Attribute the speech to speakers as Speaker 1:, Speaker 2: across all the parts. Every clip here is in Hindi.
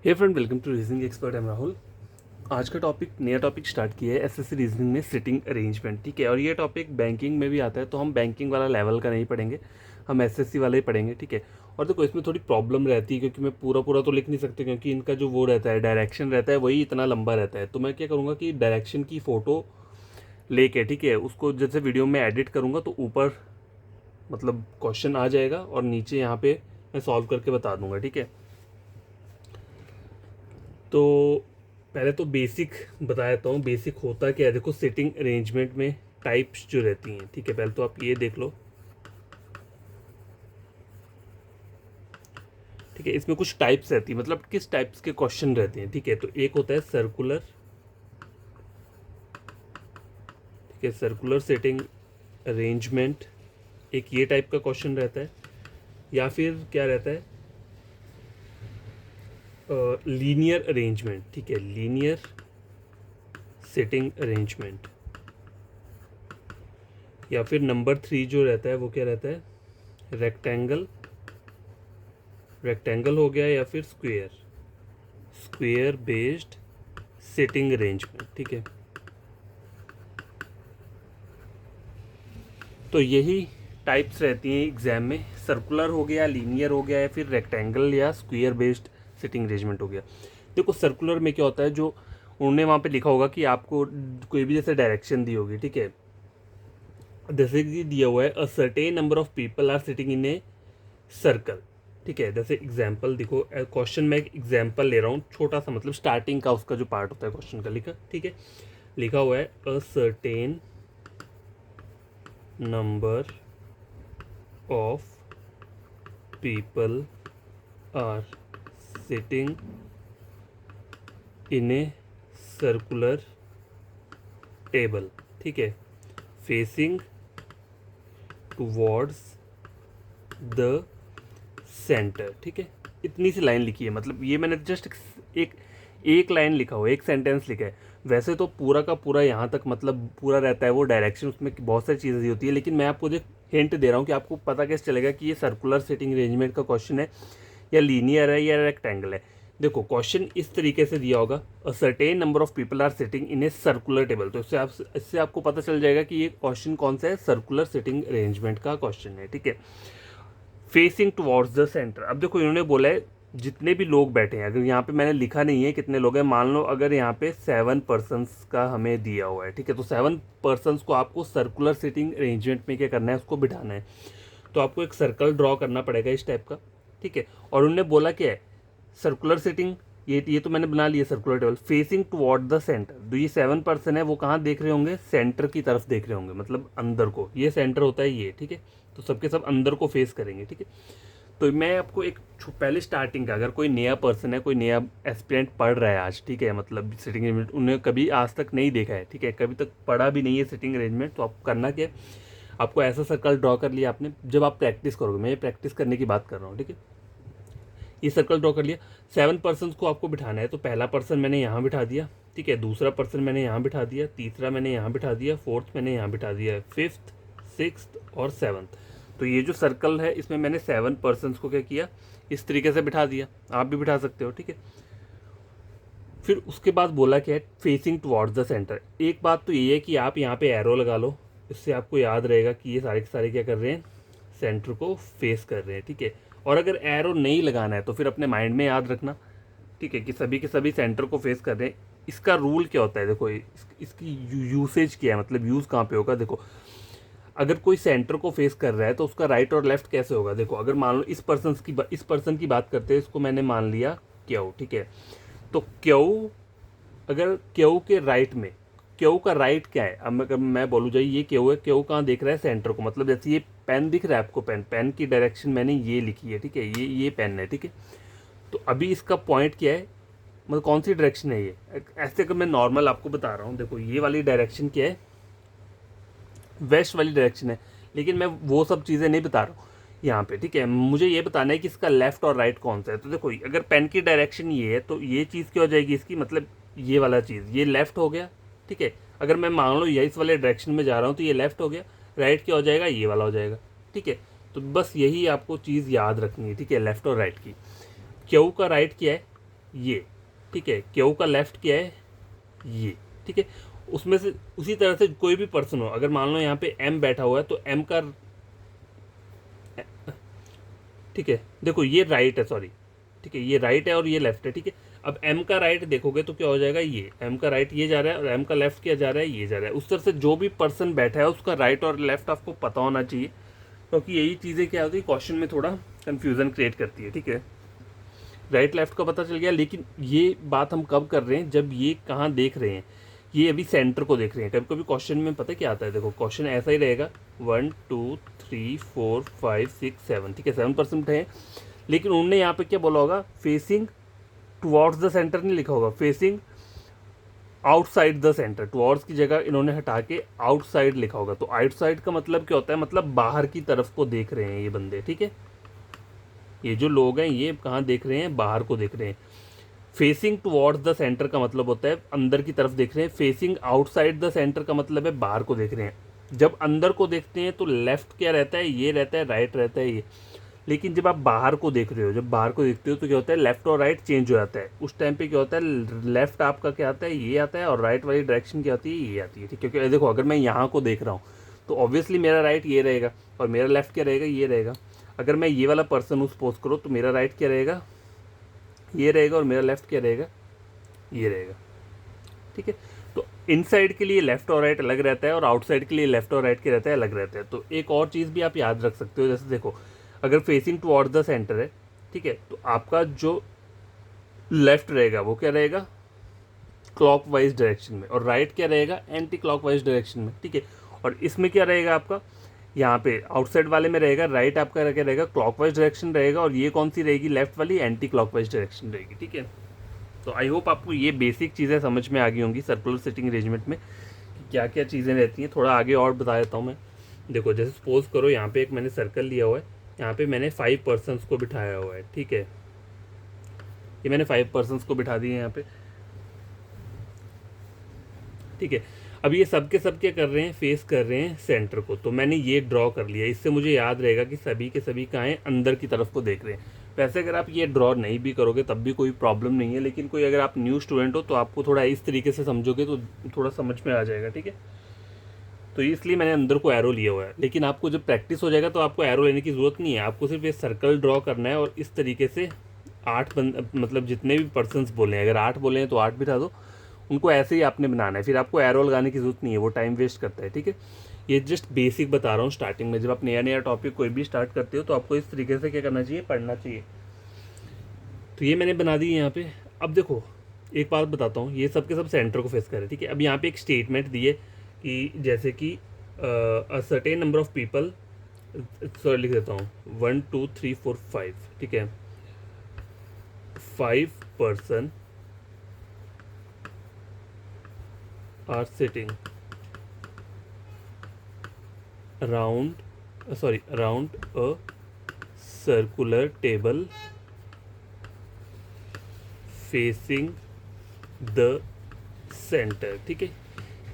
Speaker 1: Hey friend, welcome to reasoning expert. I'm Rahul. आज का नया टॉपिक स्टार्ट किया है एसएससी रीजनिंग में सिटिंग अरेंजमेंट। ठीक है, और ये टॉपिक बैंकिंग में भी आता है, तो हम बैंकिंग वाला लेवल का नहीं पढ़ेंगे, हम एसएससी वाला ही पढ़ेंगे। ठीक है, और देखो इसमें थोड़ी प्रॉब्लम रहती है क्योंकि मैं पूरा पूरा तो लिख नहीं सकते, क्योंकि इनका जो वो रहता है डायरेक्शन रहता है वही इतना लंबा रहता है। तो मैं क्या करूँगा कि डायरेक्शन की फ़ोटो लेके, ठीक है, उसको जैसे वीडियो में एडिट करूँगा तो ऊपर मतलब क्वेश्चन आ जाएगा और नीचे यहाँ पे मैं सॉल्व करके बता दूंगा। ठीक है, तो पहले तो बेसिक बता देता हूँ। बेसिक होता क्या है, देखो सिटिंग अरेंजमेंट में टाइप्स जो रहती हैं। ठीक है, पहले तो आप ये देख लो। ठीक है, इसमें कुछ टाइप्स रहती है, मतलब किस टाइप्स के क्वेश्चन रहते हैं। ठीक है, तो एक होता है सर्कुलर। ठीक है, सर्कुलर सिटिंग अरेंजमेंट एक ये टाइप का क्वेश्चन रहता है, या फिर क्या रहता है लीनियर अरेंजमेंट। ठीक है, लीनियर सिटिंग अरेंजमेंट, या फिर नंबर 3 जो रहता है वो क्या रहता है रेक्टेंगल। रेक्टेंगल हो गया, या फिर square, square based sitting arrangement. ठीक है, तो यही टाइप्स रहती हैं एग्जाम में। सर्कुलर हो गया, लीनियर हो गया, या फिर रेक्टेंगल या स्क्वेयर बेस्ड सिटिंग अरेंजमेंट हो गया। देखो सर्कुलर में क्या होता है, जो उन्होंने वहाँ पे लिखा होगा कि आपको कोई भी जैसे डायरेक्शन दी होगी। ठीक है, जैसे कि दिया हुआ है a certain number of people are sitting in a circle. ठीक है, जैसे एग्जाम्पल देखो, क्वेश्चन में एक एग्जाम्पल ले रहा हूँ छोटा सा, मतलब स्टार्टिंग का उसका जो पार्ट होता है क्वेश्चन का लिखा। ठीक है, लिखा हुआ है a certain number of people are sitting in a circular table. ठीक है, फेसिंग टुवर्ड्स द सेंटर। ठीक है, इतनी सी लाइन लिखी है, मतलब ये मैंने जस्ट एक एक लाइन लिखा हुआ है, एक सेंटेंस लिखा है। वैसे तो पूरा का पूरा यहाँ तक मतलब पूरा रहता है वो डायरेक्शन, उसमें बहुत सारी चीज़ें होती है, लेकिन मैं आपको जो हिंट दे रहा हूँ कि आपको पता कैसे चलेगा कि ये सर्कुलर सिटिंग अरेंजमेंट का क्वेश्चन है या लीनियर है या रेक्टेंगल है। देखो क्वेश्चन इस तरीके से दिया होगा a certain number of people are sitting in a circular table, तो इससे आपको पता चल जाएगा कि ये क्वेश्चन कौन सा है, सर्कुलर सिटिंग अरेंजमेंट का क्वेश्चन है। ठीक है, फेसिंग टुवर्ड्स द सेंटर। अब देखो इन्होंने बोला है जितने भी लोग बैठे हैं, अगर यहाँ पे मैंने लिखा नहीं है कितने लोग हैं, मान लो अगर यहाँ पे 7 पर्सनस का हमें दिया हुआ है। ठीक है, तो 7 पर्सनस को आपको सर्कुलर सिटिंग अरेंजमेंट में क्या करना है, उसको बिठाना है। तो आपको एक सर्कल ड्रॉ करना पड़ेगा इस टाइप का। ठीक है, और उन्होंने बोला क्या है, सर्कुलर सिटिंग, ये तो मैंने बना लिया circular table, facing toward the centre. तो ये 7 पर्सन है, वो कहाँ देख रहे होंगे, सेंटर की तरफ देख रहे होंगे, मतलब अंदर को। ये सेंटर होता है ये। ठीक है, तो सबके सब अंदर को फेस करेंगे। ठीक है, तो मैं आपको एक पहले स्टार्टिंग का, अगर कोई नया पर्सन है, कोई नया एस्पिरेंट पढ़ रहा है आज, ठीक है, मतलब सिटिंग अरेंजमेंट उन्हें कभी आज तक नहीं देखा है, ठीक है, कभी तक पढ़ा भी नहीं है सिटिंग अरेंजमेंट, तो आपको करना क्या है, आपको ऐसा सर्कल ड्रॉ कर लिया आपने। जब आप प्रैक्टिस करोगे, मैं ये प्रैक्टिस करने की बात कर रहा हूँ। ठीक है, ये सर्कल ड्रॉ कर लिया, 7 पर्सन को आपको बिठाना है। तो पहला पर्सन मैंने यहाँ बिठा दिया। ठीक है, दूसरा पर्सन मैंने यहाँ बिठा दिया, तीसरा मैंने यहाँ बिठा दिया, फोर्थ मैंने यहाँ बिठा दिया, फिफ्थ, सिक्स्थ और सेवन्थ। तो ये जो सर्कल है इसमें मैंने 7 पर्सन को क्या किया, इस तरीके से बिठा दिया। आप भी बिठा सकते हो। ठीक है, फिर उसके बाद बोला क्या है, फेसिंग टुवर्ड्स द सेंटर। एक बात तो ये है कि आप यहाँ पे एरो लगा लो, इससे आपको याद रहेगा कि ये सारे के सारे क्या कर रहे हैं, सेंटर को फेस कर रहे हैं। ठीक है, और अगर एरो नहीं लगाना है तो फिर अपने माइंड में याद रखना, ठीक है, कि सभी के सभी सेंटर को फेस कर रहे हैं। इसका रूल क्या होता है, देखो इसकी यूसेज क्या है, मतलब यूज़ कहाँ पे होगा। देखो अगर कोई सेंटर को फेस कर रहा है तो उसका राइट और लेफ्ट कैसे होगा। देखो अगर मान लो इस पर्सन की बात करते हैं, इसको मैंने मान लिया क्यू। ठीक है, तो क्यू, अगर क्यू के राइट में, क्यू का राइट क्या है, अब अगर मैं बोलूँ जाइए ये क्यू है, क्यू कहाँ देख रहा है, सेंटर को। मतलब जैसे ये पेन दिख रहा है आपको, पेन की डायरेक्शन मैंने ये लिखी है। ठीक है, ये पेन है। ठीक है, तो अभी इसका पॉइंट क्या है, मतलब कौन सी डायरेक्शन है ये। ऐसे अगर मैं नॉर्मल आपको बता रहा हूँ, देखो ये वाली डायरेक्शन क्या है, वेस्ट वाली डायरेक्शन है, लेकिन मैं वो सब चीज़ें नहीं बता रहा हूँ यहाँ पे। ठीक है, मुझे ये बताना है कि इसका लेफ्ट और राइट कौन सा है। तो देखो अगर पेन की डायरेक्शन ये है तो ये चीज़ क्या हो जाएगी इसकी, मतलब ये वाला चीज़, ये लेफ्ट हो गया। ठीक है, अगर मैं मान लो ये इस वाले डायरेक्शन में जा रहा हूँ तो ये लेफ्ट हो गया, राइट क्या हो जाएगा, ये वाला हो जाएगा। ठीक है, तो बस यही आपको चीज़ याद रखनी है। ठीक है, लेफ्ट और राइट की। क्यू का राइट क्या है, ये, ठीक है। क्यू का लेफ्ट क्या है, ये, ठीक है। उसमें से उसी तरह से कोई भी पर्सन हो, अगर मान लो यहाँ पे एम बैठा हुआ है तो एम का, ठीक है, देखो ये राइट है, सॉरी, ठीक है, ये राइट है और ये लेफ्ट है, ठीक है। अब एम का राइट देखोगे तो क्या हो जाएगा, ये एम का राइट ये जा रहा है और एम का लेफ्ट क्या जा रहा है, ये जा रहा है। उस तरह से जो भी पर्सन बैठा है उसका राइट और लेफ्ट आपको पता होना चाहिए, क्योंकि यही चीज़ें क्या होती है क्वेश्चन में थोड़ा कन्फ्यूज़न क्रिएट करती है, ठीक है। राइट लेफ्ट का पता चल गया, लेकिन ये बात हम कब कर रहे हैं, जब ये कहाँ देख रहे हैं, ये अभी सेंटर को देख रहे हैं। कभी कभी क्वेश्चन में पता क्या आता है, देखो क्वेश्चन ऐसा ही रहेगा 1 2 3 4 5 6 7, ठीक है, 7% है, लेकिन उन्होंने यहाँ पे क्या बोला होगा, फेसिंग टुवर्ड्स द सेंटर नहीं लिखा होगा, facing outside the centre. Towards की जगह इन्होंने हटा के आउटसाइड लिखा होगा। तो आउटसाइड का मतलब क्या होता है, मतलब बाहर की तरफ को देख रहे हैं ये बंदे, ठीक है। ये जो लोग हैं ये कहाँ देख रहे हैं, बाहर को देख रहे हैं। फेसिंग टुवर्ड्स द सेंटर का मतलब होता है अंदर की तरफ देख रहे हैं। फेसिंग आउटसाइड द सेंटर का मतलब है बाहर को देख रहे हैं। जब अंदर को देखते हैं तो लेफ्ट क्या रहता है, ये रहता है, राइट रहता है ये। लेकिन जब आप बाहर को देख रहे हो, जब बाहर को देखते हो तो क्या होता है, लेफ्ट और राइट चेंज हो जाता है। उस टाइम पे क्या होता है, लेफ्ट आपका क्या आता है, ये आता है, और राइट वाली डायरेक्शन क्या आती है, ये आती है, ठीक है। क्योंकि देखो अगर मैं यहाँ को देख रहा हूँ तो ऑब्वियसली मेरा राइट ये रहेगा और मेरा लेफ्ट क्या रहेगा, ये रहेगा। अगर मैं ये वाला पर्सन हूँ सपोज करो, तो मेरा राइट क्या रहेगा, ये रहेगा, और मेरा लेफ्ट क्या रहेगा, ये रहेगा, ठीक है। तो इनसाइड के लिए लेफ्ट और राइट अलग रहता है और आउटसाइड के लिए लेफ्ट और राइट के रहता है अलग रहता है। तो एक और चीज़ भी आप याद रख सकते हो, जैसे देखो अगर फेसिंग टुवर्ड्स द सेंटर है, ठीक है, तो आपका जो लेफ्ट रहेगा वो क्या रहेगा, क्लॉकवाइज डायरेक्शन में, और राइट क्या रहेगा, एंटी क्लॉकवाइज डायरेक्शन में, ठीक है। और इसमें क्या रहेगा आपका, यहाँ पे आउटसाइड वाले में रहेगा राइट आपका क्या रहेगा, क्लॉकवाइज डायरेक्शन रहेगा, और ये कौन सी रहेगी, लेफ्ट वाली एंटी क्लॉकवाइज डायरेक्शन रहेगी, ठीक है। तो आई होप आपको ये बेसिक चीज़ें समझ में आ गई होंगी सर्कुलर सिटिंग अरेंजमेंट में कि क्या क्या चीज़ें रहती हैं। थोड़ा आगे और बता देता हूँ मैं। देखो जैसे सपोज करो यहाँ पे एक मैंने सर्कल लिया हुआ है, यहाँ पे मैंने 5 पर्सनस को बिठाया हुआ है, ठीक है। ये मैंने 5 पर्सनस को बिठा दिए यहाँ पे, ठीक है। अब ये सब के सब क्या कर रहे हैं, फेस कर रहे हैं सेंटर को। तो मैंने ये ड्रॉ कर लिया, इससे मुझे याद रहेगा कि सभी के सभी कहाँ हैं, अंदर की तरफ को देख रहे हैं। वैसे अगर आप ये ड्रॉ नहीं भी करोगे तब भी कोई प्रॉब्लम नहीं है, लेकिन कोई अगर आप न्यू स्टूडेंट हो तो आपको थोड़ा इस तरीके से समझोगे तो थोड़ा समझ में आ जाएगा, ठीक है। तो इसलिए मैंने अंदर को एरो लिया हुआ है, लेकिन आपको जब प्रैक्टिस हो जाएगा तो आपको एरो लेने की ज़रूरत नहीं है। आपको सिर्फ ये सर्कल ड्रॉ करना है और इस तरीके से 8 मतलब जितने भी पर्सनस बोले हैं, अगर 8 बोले हैं तो 8 बिठा दो, उनको ऐसे ही आपने बनाना है। फिर आपको एरो लगाने की ज़रूरत नहीं है, वो टाइम वेस्ट करता है, ठीक है। ये जस्ट बेसिक बता रहा हूँ स्टार्टिंग में, जब आप नया नया टॉपिक कोई भी स्टार्ट करते हो तो आपको इस तरीके से क्या करना चाहिए, पढ़ना चाहिए। तो ये मैंने बना दी यहाँ पे। अब देखो एक बात बताता हूँ, ये सब के सब सेंटर को फेस कर रहे हैं, ठीक है। अब यहाँ पे एक स्टेटमेंट दी है कि जैसे कि अ certain number of people, sorry लिख देता हूँ 1 2 3 4 5, ठीक है, 5 person are sitting around a circular table facing the center, ठीक है।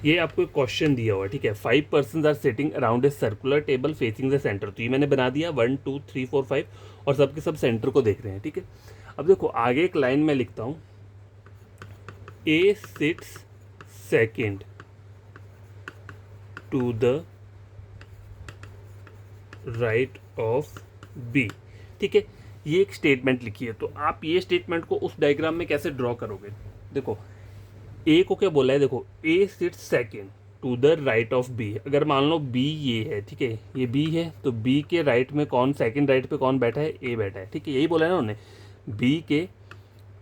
Speaker 1: ये आपको एक क्वेश्चन दिया हुआ है, ठीक है। 5 person are sitting around a circular table facing the centre. तो ये मैंने बना दिया 1 2 3 4 5, और सबके सब सेंटर को देख रहे हैं, ठीक है। अब देखो आगे एक लाइन में लिखता हूँ, A sits second to the right of B, ठीक है। ये एक स्टेटमेंट लिखी है। तो आप ये स्टेटमेंट को उस डायग्राम में कैसे ड्रॉ करोगे, देखो ए को क्या बोला है, देखो A sits second to the right of B. अगर मान लो बी ये है, ठीक है, ये बी है, तो बी के राइट में कौन, सेकंड राइट पे कौन बैठा है, ए बैठा है, ठीक है। यही बोला है ना उन्होंने, बी के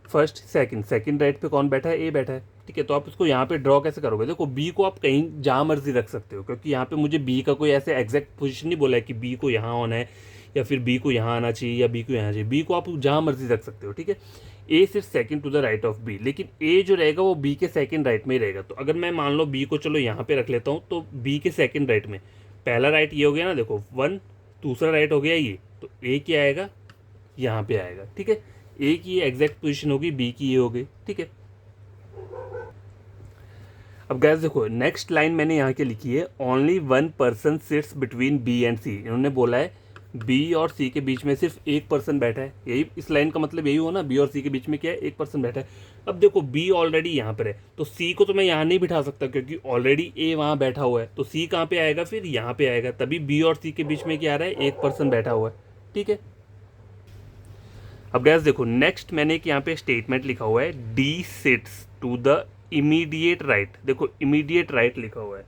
Speaker 1: फर्स्ट सेकंड राइट पे कौन बैठा है, ए बैठा है, ठीक है। तो आप इसको यहाँ पे ड्रॉ कैसे करोगे, देखो बी को आप कहीं जहाँ मर्जी रख सकते हो, क्योंकि यहाँ पे मुझे बी का कोई ऐसे एग्जैक्ट पोजीशन नहीं बोला है कि बी को यहाँ होना है या फिर बी को यहाँ आना चाहिए या बी को यहाँ चाहिए। बी को आप जहाँ मर्जी रख सकते हो, ठीक है। ए सिर्फ second to the right of B, लेकिन ए जो रहेगा वो बी के सेकंड राइट में ही रहेगा। तो अगर मैं मान लो बी को चलो यहाँ पे रख लेता हूँ, तो बी के सेकंड राइट में पहला राइट ये हो गया ना, देखो 1, दूसरा राइट हो गया ये, तो ए क्या आएगा, यहाँ पे आएगा, ठीक है। ए की ये एग्जैक्ट पोजीशन होगी, बी की ये हो गई, ठीक है। अब गैस देखो नेक्स्ट लाइन मैंने यहाँ के लिखी है, only 1 person sits between B and C. इन्होंने बोला है बी और सी के बीच में सिर्फ एक पर्सन बैठा है, यही इस लाइन का मतलब यही हुआ ना, बी और सी के बीच में क्या है, एक पर्सन बैठा है। अब देखो बी ऑलरेडी यहाँ पर है, तो सी को तो मैं यहाँ नहीं बिठा सकता क्योंकि ऑलरेडी ए वहाँ बैठा हुआ है, तो सी कहाँ पे आएगा, फिर यहाँ पे आएगा, तभी बी और सी के बीच में क्या आ रहा है, एक पर्सन बैठा हुआ है, ठीक है। अब गैस देखो नेक्स्ट मैंने एक यहाँ पे स्टेटमेंट लिखा हुआ है, D sits to the immediate right. देखो इमीडिएट राइट लिखा हुआ है,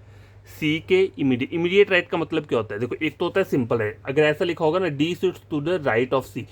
Speaker 1: सी के इमीडिएट राइट का मतलब क्या होता है, देखो एक तो होता है सिंपल है, अगर ऐसा लिखा होगा ना D sits to the right of C,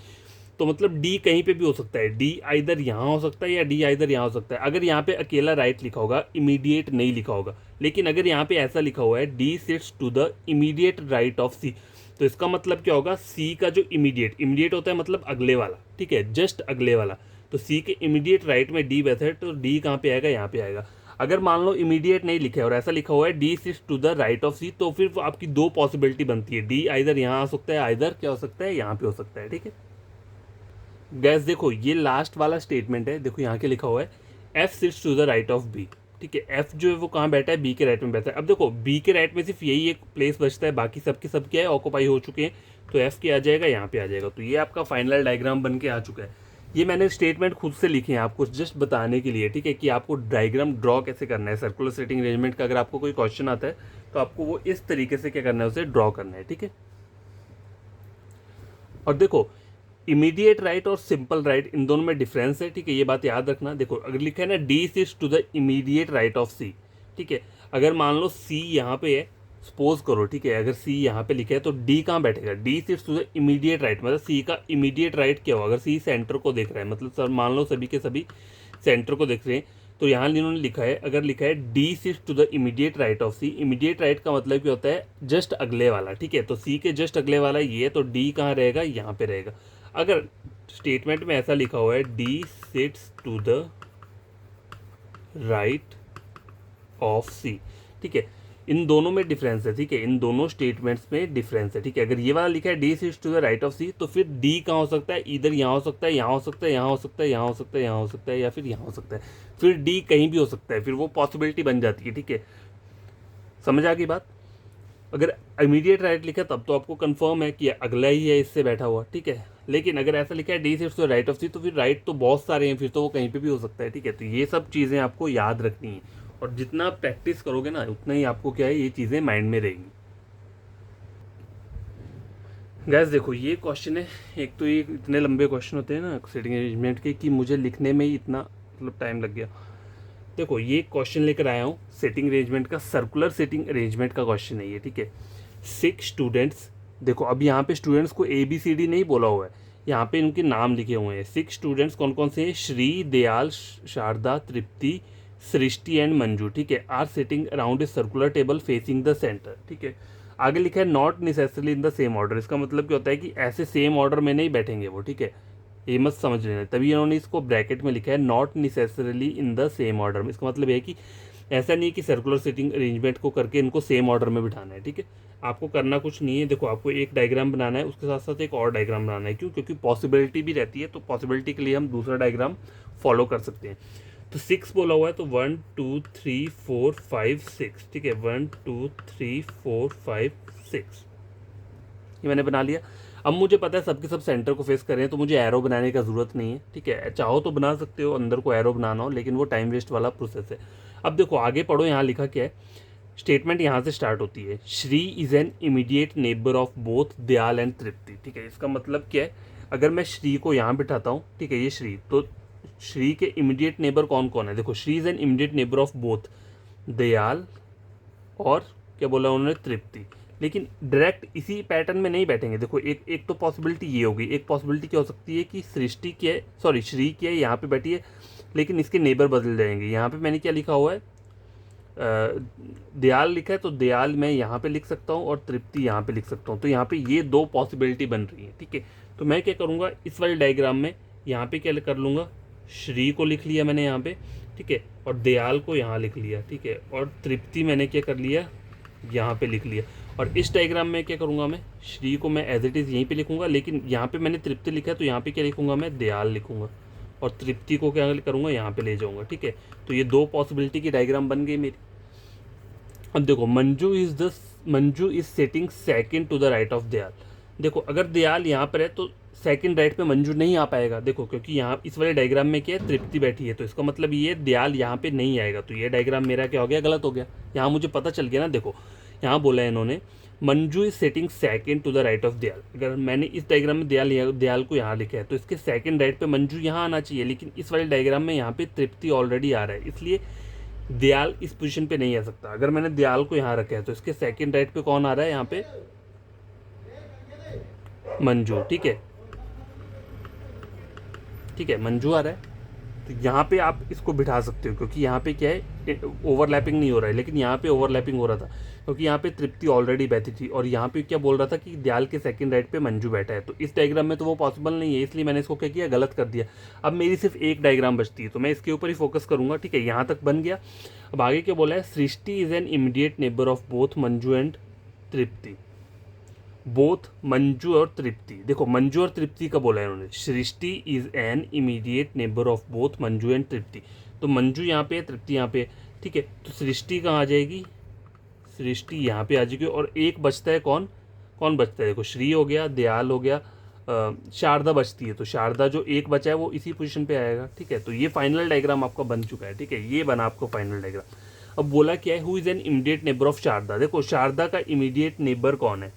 Speaker 1: तो मतलब डी कहीं पे भी हो सकता है, डी आइदर यहाँ हो सकता है या डी आइदर यहाँ हो सकता है। अगर यहाँ पे अकेला राइट लिखा होगा, इमीडिएट नहीं लिखा होगा, लेकिन अगर यहाँ पे ऐसा लिखा हुआ है D sits to the immediate right of C, तो इसका मतलब क्या होगा, सी का जो इमीडिएट होता है मतलब अगले वाला, ठीक है, जस्ट अगले वाला, तो सी के इमीडिएट राइट में डी बैठा है, तो डी कहाँ पे आएगा, यहाँ पे आएगा। अगर मान लो इमीडिएट नहीं लिखा है और ऐसा लिखा हुआ है D sits to the right of C, तो फिर आपकी दो पॉसिबिलिटी बनती है, डी आइदर यहाँ आ सकता है, आइदर क्या हो सकता है, यहाँ पे हो सकता है, ठीक है। गैस देखो ये लास्ट वाला स्टेटमेंट है, देखो यहाँ के लिखा हुआ है F sits to the right of B, ठीक है, एफ जो है वो कहाँ बैठा है, बी के राइट में बैठा है। अब देखो बी के राइट में सिर्फ यही एक प्लेस बचता है, बाकी सबके सब क्या है, ऑक्यूपाई हो चुके हैं, तो एफ क्या आ जाएगा, यहाँ पे आ जाएगा। तो ये आपका फाइनल डायग्राम बन के आ चुका है। ये मैंने स्टेटमेंट खुद से लिखे हैं आपको जस्ट बताने के लिए, ठीक है, कि आपको डायग्राम ड्रॉ कैसे करना है सर्कुलर सेटिंग अरेंजमेंट का। अगर आपको कोई क्वेश्चन आता है तो आपको वो इस तरीके से क्या करना है, उसे ड्रॉ करना है, ठीक है। और देखो इमीडिएट राइट और सिंपल राइट इन दोनों में डिफरेंस है, ठीक है, ये बात याद रखना। देखो अगर लिखा है ना D sits to the immediate right of C, ठीक है, अगर मान लो सी यहाँ पे है, सपोज करो, ठीक है, अगर सी यहाँ पे लिखा है तो डी कहाँ बैठेगा, D sits to the immediate right, मतलब सी का इमीडिएट राइट क्या होगा, अगर सी सेंटर को देख रहा है, मतलब सर मान लो सभी के सभी सेंटर को देख रहे हैं, तो यहाँ इन्होंने लिखा है, अगर लिखा है D sits to the immediate right of C, immediate right का मतलब क्या होता है, जस्ट अगले वाला, ठीक है, तो सी के जस्ट अगले वाला ये है, तो डी कहाँ रहेगा, यहाँ पे रहेगा। अगर स्टेटमेंट में ऐसा लिखा हुआ है D sits to the right of C, ठीक है, इन दोनों में डिफरेंस है, ठीक है, इन दोनों स्टेटमेंट्स में डिफरेंस है, ठीक है। अगर ये वाला लिखा है D sits to the right of C, तो फिर डी कहाँ हो सकता है, इधर यहाँ हो सकता है, यहाँ हो सकता है, यहाँ हो सकता है, यहाँ हो सकता है, यहाँ हो सकता है, या फिर यहाँ हो सकता है, फिर डी कहीं भी हो सकता है, फिर वो पॉसिबिलिटी बन जाती है, ठीक है। समझ आ गई बात। अगर इमीडिएट राइट लिखा तब तो आपको कंफर्म है कि अगला ही है इससे बैठा हुआ, ठीक है, लेकिन अगर ऐसा लिखा है D sits to the right of C, तो फिर राइट तो बहुत सारे हैं, फिर तो वो कहीं पे भी हो सकता है, ठीक है। तो ये सब चीज़ें आपको याद रखनी है, और जितना आप प्रैक्टिस करोगे ना उतना ही आपको क्या है, ये चीज़ें माइंड में रहेंगी। गैस देखो ये क्वेश्चन है, एक तो ये इतने लंबे क्वेश्चन होते हैं ना सेटिंग अरेंजमेंट के कि मुझे लिखने में ही इतना मतलब टाइम लग गया। देखो ये क्वेश्चन लेकर आया हूँ सेटिंग अरेंजमेंट का, सर्कुलर सेटिंग अरेंजमेंट का क्वेश्चन है ये, ठीक है। 6 स्टूडेंट्स, देखो अब यहाँ पे स्टूडेंट्स को ABCD नहीं बोला हुआ है, यहाँ पे इनके नाम लिखे हुए हैं। 6 स्टूडेंट्स कौन कौन से हैं, श्री, दयाल, शारदा, तृप्ति, सृष्टि एंड मंजू, ठीक है, are sitting around a circular table facing the centre, ठीक है। आगे लिखा है not necessarily in the same order, इसका मतलब क्या होता है कि ऐसे सेम ऑर्डर में नहीं बैठेंगे वो, ठीक है, ये मत समझ लेना, तभी इन्होंने इसको ब्रैकेट में लिखा है not necessarily in the same order. इसका मतलब है कि ऐसा नहीं है कि सर्कुलर सिटिंग अरेंजमेंट को करके इनको सेम ऑर्डर में बिठाना है, ठीक है। आपको करना कुछ नहीं है, देखो आपको एक डायग्राम बनाना है, उसके साथ साथ एक और डायग्राम बनाना है, क्यों, क्योंकि पॉसिबिलिटी भी रहती है, तो पॉसिबिलिटी के लिए हम दूसरा डायग्राम फॉलो कर सकते हैं। तो 6 बोला हुआ है, तो 1 2 3 4 5 6, ठीक है, 1 2 3 4 5 6 ये मैंने बना लिया। अब मुझे पता है सबके सब सेंटर को फेस कर रहे हैं, तो मुझे एरो बनाने का ज़रूरत नहीं है, ठीक है, चाहो तो बना सकते हो अंदर को एरो बनाना हो, लेकिन वो टाइम वेस्ट वाला प्रोसेस है। अब देखो आगे पढ़ो, यहाँ लिखा क्या है, स्टेटमेंट यहाँ से स्टार्ट होती है, Shri is an immediate neighbour of both Dayal and Tripti, ठीक है। इसका मतलब क्या है, अगर मैं श्री को यहाँ बिठाता हूँ, ठीक है, ये श्री, तो श्री के इमीडिएट नेबर कौन कौन है, देखो Shri is an immediate neighbour of both Dayal और क्या बोला उन्होंने, तृप्ति। लेकिन डायरेक्ट इसी पैटर्न में नहीं बैठेंगे, देखो एक तो पॉसिबिलिटी ये होगी, एक पॉसिबिलिटी क्या हो सकती है कि सृष्टि क्या है, सॉरी श्री क्या है यहाँ पे बैठी है, लेकिन इसके नेबर बदल जाएंगे। यहाँ पे मैंने क्या लिखा हुआ है, दयाल लिखा है, तो दयाल मैं यहाँ पे लिख सकता हूँ और तृप्ति यहाँ पे लिख सकता हूँ, तो यहाँ पे ये दो पॉसिबिलिटी बन रही है, ठीक है। तो मैं क्या करूँगा, इस वाले डायग्राम में यहाँ पे क्या कर लूँगा, श्री को लिख लिया मैंने यहाँ पे, ठीक है, और दयाल को यहाँ लिख लिया, ठीक है, और तृप्ति मैंने क्या कर लिया, यहाँ पे लिख लिया। और इस डायग्राम में क्या करूँगा, मैं श्री को मैं एज इट इज़ यहीं पे लिखूँगा, लेकिन यहाँ पे मैंने तृप्ति लिखा है, तो यहाँ पे क्या लिखूँगा, मैं दयाल लिखूँगा, और तृप्ति को क्या करूँगा, यहाँ पे ले जाऊँगा, ठीक है। तो ये दो पॉसिबिलिटी की डायग्राम बन गई मेरी। अब देखो Manju is sitting second to the right of Dayal, देखो अगर दयाल यहाँ पर है तो सेकंड राइट पे मंजू नहीं आ पाएगा, देखो क्योंकि यहाँ इस वाले डायग्राम में क्या है, तृप्ति बैठी है, तो इसका मतलब ये दयाल यहाँ पे नहीं आएगा, तो ये डायग्राम मेरा क्या हो गया, गलत हो गया। यहाँ मुझे पता चल गया ना, देखो यहाँ बोला है इन्होंने Manju is sitting second to the right of Dayal. अगर मैंने इस डायग्राम में दयाल को यहाँ लिखा है तो इसके सेकंड राइट पे मंजू यहाँ आना चाहिए, लेकिन इस वाले डायग्राम में यहाँ पे तृप्ति ऑलरेडी आ रहा है, इसलिए दयाल इस पोजीशन पे नहीं आ सकता। अगर मैंने दयाल को यहाँ रखा है तो इसके सेकंड राइट पे कौन आ रहा है, यहाँ पे मंजू। ठीक है, ठीक है, मंजू आ रहा है, तो यहाँ पे आप इसको बिठा सकते हो, क्योंकि यहाँ पे क्या है, ओवरलैपिंग नहीं हो रहा है, लेकिन यहाँ पे ओवरलैपिंग हो रहा था, क्योंकि यहाँ पे तृप्ति ऑलरेडी बैठी थी, और यहाँ पे क्या बोल रहा था कि दयाल के सेकंड राइट पे मंजू बैठा है, तो इस डायग्राम में तो वो पॉसिबल नहीं है, इसलिए मैंने इसको क्या किया, गलत कर दिया। अब मेरी सिर्फ एक डायग्राम बचती है, तो मैं इसके ऊपर ही फोकस करूंगा। ठीक है, यहाँ तक बन गया। अब आगे क्या बोला है, Srishti is an immediate neighbour of both Manju and Tripti. Both Manju और तृप्ति, देखो मंजू और तृप्ति का बोला है इन्होंने, Srishti is an immediate neighbour of both Manju and Tripti, तो मंजू यहाँ पे है, तृप्ति यहाँ पे है। ठीक है, तो सृष्टि कहाँ आ जाएगी, सृष्टि यहाँ पे आ जाएगी, और एक बचता है, कौन कौन बचता है, देखो श्री हो गया, दयाल हो गया, शारदा बचती है, तो शारदा जो एक बचा है वो इसी पोजीशन पे आएगा। ठीक है, तो ये फाइनल डायग्राम आपका बन चुका है। ठीक है, ये बना आपको फाइनल डायग्राम। अब बोला क्या है, who is an immediate neighbour of Sharda. देखो शारदा का इमीडिएट नेबर कौन है,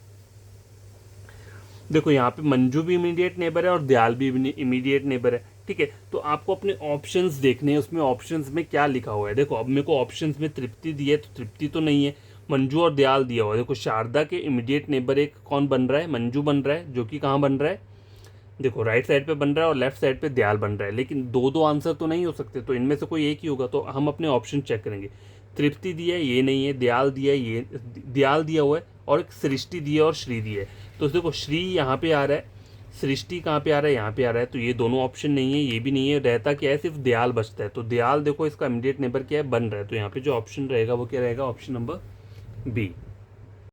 Speaker 1: देखो यहाँ पे मंजू भी इमीडिएट नेबर है और दयाल भी इमीडिएट नेबर है। ठीक है, तो आपको अपने ऑप्शंस देखने हैं, उसमें ऑप्शंस में क्या लिखा हुआ है। देखो अब मेरे को ऑप्शंस में तृप्ति दी है, तो तृप्ति तो नहीं है, मंजू और दयाल दिया हुआ है। देखो शारदा के इमीडिएट नेबर एक कौन बन रहा है, मंजू बन रहा है, जो कि कहाँ बन रहा है, देखो राइट साइड पे बन रहा है, और लेफ्ट साइड पे दयाल बन रहा है, लेकिन दो दो आंसर तो नहीं हो सकते, तो इनमें से कोई एक ही होगा, तो हम अपने ऑप्शन चेक करेंगे। तृप्ति दिया है, ये नहीं है, दयाल दिया है, ये दयाल दिया हुआ है, और एक सृष्टि दी है और श्री दी है। तो देखो श्री यहाँ पे आ रहा है, सृष्टि कहाँ पे आ रहा है, यहाँ पे आ रहा है, तो ये दोनों ऑप्शन नहीं है, ये भी नहीं है, रहता क्या है, सिर्फ दयाल बचता है। तो दयाल देखो इसका इमीडिएट नेबर क्या है, बन रहा है, तो यहाँ पे जो ऑप्शन रहेगा वो क्या रहेगा, ऑप्शन नंबर बी।